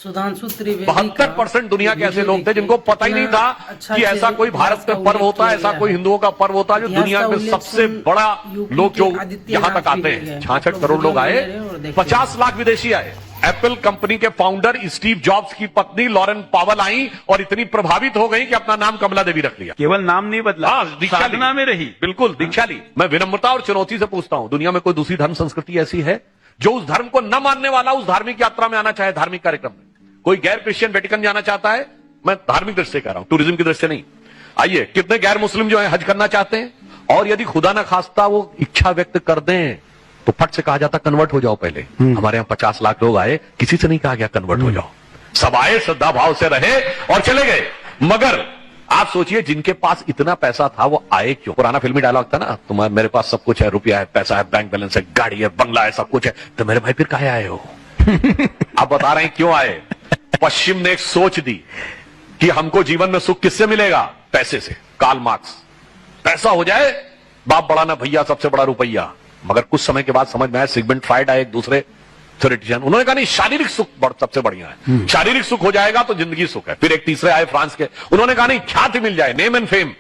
सुधांशु त्रिवेदी 72% दुनिया के ऐसे लोग थे जिनको पता ही नहीं था कि ऐसा कोई भारत में पर्व होता है, ऐसा कोई हिंदुओं का पर्व होता है जो दुनिया में सबसे बड़ा लोग जो यहां तक आते हैं। 66 करोड़ लोग आए, 50 लाख विदेशी आए। एप्पल कंपनी के फाउंडर स्टीव जॉब्स की पत्नी लॉरेन पावल आई और इतनी प्रभावित हो गई कि अपना नाम कमला देवी रख लिया। केवल नाम नहीं बदला, साधना में रही। बिल्कुल दीक्षा ली। मैं विनम्रता और चुनौती से पूछता हूं, दुनिया में कोई दूसरी धर्म संस्कृति ऐसी है जो उस धर्म को न मानने वाला उस धार्मिक यात्रा में आना चाहे, धार्मिक कार्यक्रम में? कोई गैर क्रिश्चियन वेटिकन जाना चाहता है? मैं धार्मिक दृष्टि से कह रहा हूं, टूरिज्म की दृष्टि से नहीं। आइए, कितने गैर मुस्लिम जो है हज करना चाहते हैं, और यदि खुदा ना खास्ता वो इच्छा व्यक्त कर दें तो फट से कहा जाता कन्वर्ट हो जाओ। पहले हमारे यहाँ 50 लाख लोग आए, किसी से नहीं कहा गया कन्वर्ट हो जाओ। सब आए, श्रद्धा भाव से रहे और चले गए। मगर आप सोचिए, जिनके पास इतना पैसा था वो आए क्यों? पुराना फिल्मी डायलॉग था ना, तुम्हारे मेरे पास सब कुछ है, रुपया है, पैसा है, बैंक बैलेंस है, गाड़ी है, बंगला है, सब कुछ है, तो मेरे भाई फिर काहे आए हो? आप बता रहे हैं क्यों आए। पश्चिम ने एक सोच दी कि हमको जीवन में सुख किससे मिलेगा? पैसे से। कार्ल मार्क्स, पैसा हो जाए बाप बड़ा ना भैया, सबसे बड़ा रुपया। मगर कुछ समय के बाद समझ में आया, सिगमंड फ्राइड आए, एक दूसरे थ्योरेटिशियन, उन्होंने कहा नहीं, शारीरिक सुख सबसे बढ़िया है, शारीरिक सुख हो जाएगा तो जिंदगी सुख है। फिर एक तीसरे आए फ्रांस के, उन्होंने कहा नहीं, ख्याति मिल जाए, नेम एंड फेम,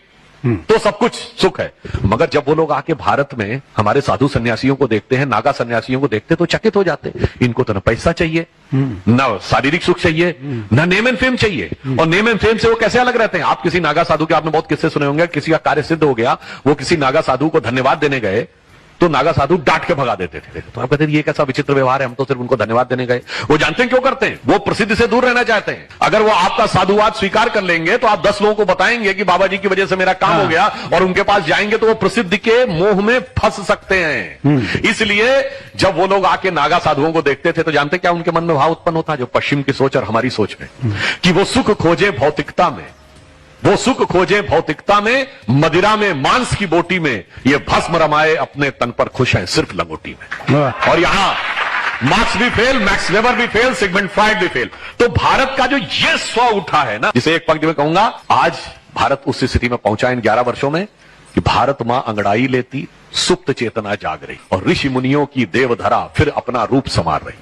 तो सब कुछ सुख है। मगर जब वो लोग आके भारत में हमारे साधु सन्यासियों को देखते हैं, नागा सन्यासियों को देखते तो चकित हो जाते। इनको तो ना पैसा चाहिए, ना शारीरिक सुख चाहिए, ना नेम एंड फेम चाहिए। और नेम एंड फेम से वो कैसे अलग रहते हैं? आप किसी नागा साधु के, आपने बहुत किस्से सुने होंगे, किसी का कार्य सिद्ध हो गया, वो किसी नागा साधु को धन्यवाद देने गए तो नागा साधु डांट के भगा देते थे। तो आप कहते हैं ये कैसा विचित्र व्यवहार है, हम तो सिर्फ उनको धन्यवाद देने गए। वो जानते हैं क्यों करते हैं? वो प्रसिद्धि से दूर रहना चाहते हैं। अगर वो आपका साधुवाद स्वीकार कर लेंगे तो आप 10 लोगों को बताएंगे कि बाबा जी की वजह से मेरा काम हो गया, और उनके पास जाएंगे तो वो प्रसिद्धि के मोह में फंस सकते हैं। इसलिए जब वो लोग आके नागा साधुओं को देखते थे तो जानते क्या उनके मन में भाव उत्पन्न होता, जो पश्चिम की सोच और हमारी सोच में, कि वो सुख खोजे भौतिकता में, वो सुख खोजे भौतिकता में, मदिरा में, मांस की बोटी में, ये भस्म रमाए अपने तन पर खुश हैं सिर्फ लंगोटी में। और यहां मार्क्स भी फेल, मैक्स वेबर भी फेल, सिगमंड फ्राइड भी फेल। तो भारत का जो ये स्व उठा है ना, जिसे एक पंक्ति में कहूंगा, आज भारत उस स्थिति में पहुंचा इन 11 वर्षों में कि भारत मां अंगड़ाई लेती, सुप्त चेतना जाग रही, और ऋषि मुनियों की देवधरा फिर अपना रूप संवार रही।